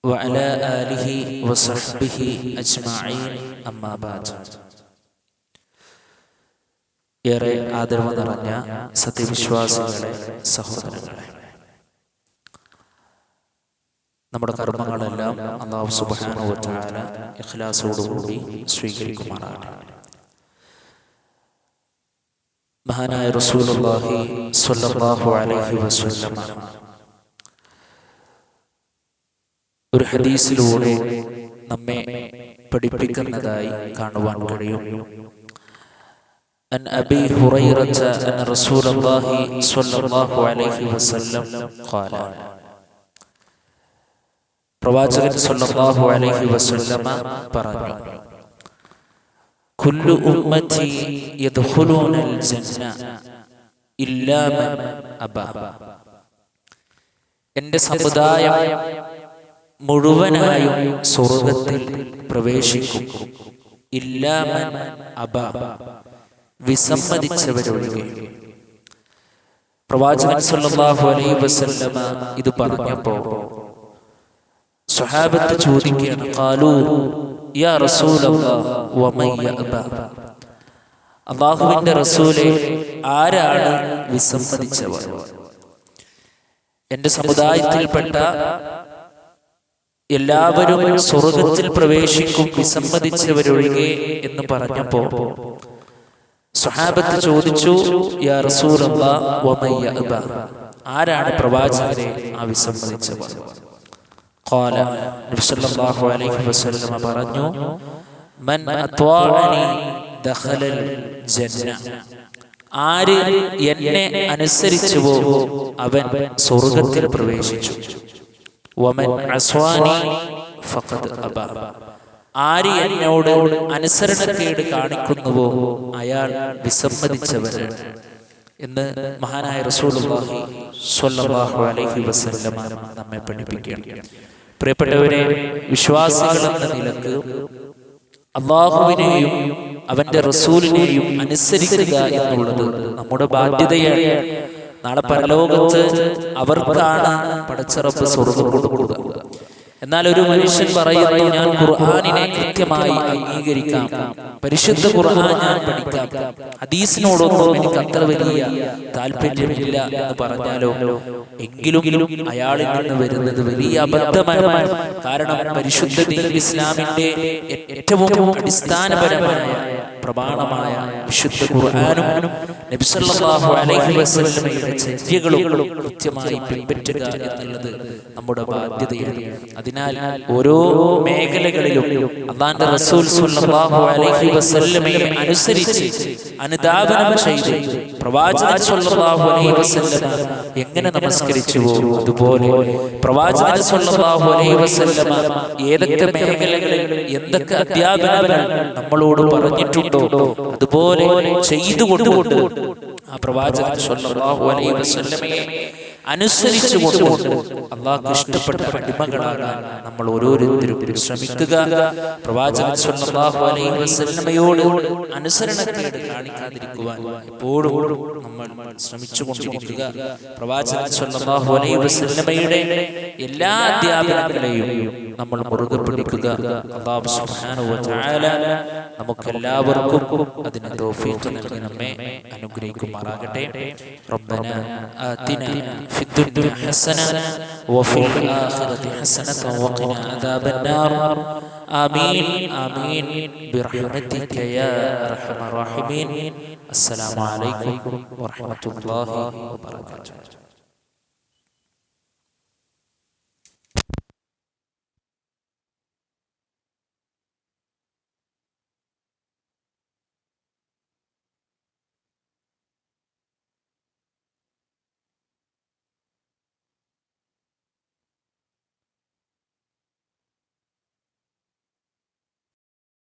وعلى آله وصحبه أجمعين أما بعد. ഏറെ ആദരവ് നിറഞ്ഞ സത്യവിശ്വാസികളെ, സഹോദരങ്ങളെ, നമ്മുടെ കർമ്മങ്ങളെല്ലാം അല്ലാഹു സുബ്ഹാനഹു വ തആല ഇഖ്ലാസോടുകൂടി സ്വീകരിക്കുമാറാകട്ടെ. മഹാനായ റസൂലുള്ളാഹി സ്വല്ലല്ലാഹു അലൈഹി വസല്ലം ഒരു ഹദീസിലൂടെ നമ്മെ പഠിപ്പിക്കുന്നതായി കാണുവാൻ കഴിയും. عن أبي هريرة أن رسول الله صلى الله عليه وسلم قال പ്രവാചകൻ സല്ലല്ലാഹു അലൈഹി വസല്ലമ പറഞ്ഞു, കുല്ലു ഉമ്മത്തി യദ്ഖുലൂനൽ ജന്ന ഇല്ലാ മൻ അബാ. എൻ്റെ സമുദായം മുഴുവനായും സ്വർഗ്ഗത്തിൽ പ്രവേശിക്കും. ഇല്ലാ മൻ അബാ, വിസമ്മതിച്ചവരൊഴികെ. പ്രവാചകൻ സല്ലല്ലാഹു അലൈഹി വസല്ലമ ഇത് പറഞ്ഞപ്പോൾ സ്വഹാബത്ത് ചോദിക്കുകയാണ്, ഖാലൂ യാ റസൂലല്ലാഹ് വമൻ യഅബാ. അല്ലാഹുവിൻ്റെ റസൂലേ, ആരാണ് വിസമ്മതിച്ചവർ? എൻ്റെ സമുദായത്തിൽപ്പെട്ട എല്ലാവരും സ്വർഗ്ഗത്തിൽ പ്രവേശിക്കും, വിസമ്മതിച്ചവരൊഴികെ എന്ന് പറഞ്ഞപ്പോൾ സ്വഹാബത്ത് ചോദിച്ചു, യാ റസൂലല്ലാഹ് വമൻ യഅബാ, ആരാണ് പ്രവാചകരെ ആ വിസമ്മതിച്ചവർ? ഖാല, നബി സല്ലല്ലാഹു അലൈഹി വസല്ലം പറഞ്ഞു, മൻ അത്വാഅനി ദഖലൽ ജന്ന. ആര് എന്നെ അനുസരിച്ചുവോ അവൻ സ്വർഗ്ഗത്തിൽ പ്രവേശിച്ചു. വമൻ അസ്വാനി ഫഖദ് അബാ. ആര് എന്നോട് അനുസരണക്കേട് കാണിക്കുന്നുവോ അയാൾ വിസമ്മതിച്ചവരാണ് എന്ന് മഹാനായ റസൂലുള്ളാഹി സ്വല്ലല്ലാഹു അലൈഹി വസല്ലം നമ്മെ പഠിപ്പിക്കുകയാണ്. പ്രിയപ്പെട്ടവരെ, വിശ്വാസികൾ എന്ന നിലക്ക് അല്ലാഹുവിനെയും അവന്റെ റസൂലിനെയും അനുസരിക്കുക എന്നുള്ളത് നമ്മുടെ ബാധ്യതയാണ്. നാളെ പരലോകത്ത് അവർക്കാണ് പടച്ച റബ്ബ് സ്വർഗ്ഗം കൊടുക്കുക. എന്നാൽ ഒരു മനുഷ്യൻ പറയുന്നു, ഞാൻ ഖുർആനിനെ കൃത്യമായി അംഗീകരിക്കാം, പരിശുദ്ധ ഖുർആൻ ഞാൻ പഠിക്കാം, ഹദീസിനോടൊന്നും എനിക്ക് അത്ര വലിയ താല്പര്യമില്ല എന്ന് പറഞ്ഞാലോ, എങ്കിലും അയാളിൽ നിന്ന് വരുന്നത് വലിയ അബദ്ധമാണ്. കാരണം പരിശുദ്ധ ദീൻ ഇസ്ലാമിന്റെ ഏറ്റവും അടിസ്ഥാനപരമായ പ്രമാണമായ വിശുദ്ധ ഖുർആനും നബി സല്ലല്ലാഹു അലൈഹി വസല്ലമയുടെ ചര്യകളും കൃത്യമായി പിൻപറ്റുക എന്നുള്ളത് നമ്മുടെ ബാധ്യതയാണ്. അതിനാൽ ഓരോ മേഖലകളിലും അല്ലാഹുവിന്റെ റസൂൽ സ്വല്ലല്ലാഹു അലൈഹി വസല്ലമയെ അനുസരിച്ച് അനുധാവനം ചെയ്ത് പ്രവാചകൻ സ്വല്ലല്ലാഹു അലൈഹി വസല്ലമ എങ്ങനെ നമസ്കരിച്ചുവോ അതുപോലെ പ്രവാചകൻ സ്വല്ലല്ലാഹു അലൈഹി വസല്ലമ ഏതൊക്കെ മേഖലകളിൽ എന്തൊക്കെ അധ്യാപനങ്ങൾ നമ്മളോട് പറഞ്ഞിട്ടുണ്ടോ അതുപോലെ ചെയ്തുകൊണ്ട് ആ പ്രവാചകൻ സ്വല്ലല്ലാഹു അലൈഹി വസല്ലമയെ അനുസരിച്ചുകൊണ്ട് അല്ലാഹുവിന് ഇഷ്ടപ്പെട്ട അടിമകളാകാൻ നമ്മൾ ഓരോരുത്തരും ശ്രമിക്കുക. പ്രവാചകൻ സ്വല്ലല്ലാഹു അലൈഹി വസല്ലമയോട് അനുസരണക്കേട് കാണിക്കാതിരിക്കുവാൻ എപ്പോഴും നമ്മൾ ശ്രമിച്ചുകൊണ്ടിരിക്കുക. പ്രവാചകൻ സ്വല്ലല്ലാഹു അലൈഹി വസല്ലമയുടെ എല്ലാ അധ്യാപനങ്ങളെയും നമ്മൾ മുറുകെ പിടിക്കുക. അല്ലാഹു സുബ്ഹാനഹു വ തആല നമുക്കെല്ലാവർക്കും അതിന് തൗഫീഖ് നൽകി നമ്മെ അനുഗ്രഹിക്കുമാറാകട്ടെ. റബ്ബന ആതിന في الدنيا حسنة وفي الآخرة حسنة وقنا عذاب النار. آمين آمين برحمتك يا أرحم الراحمين. السلام عليكم ورحمة الله وبركاته.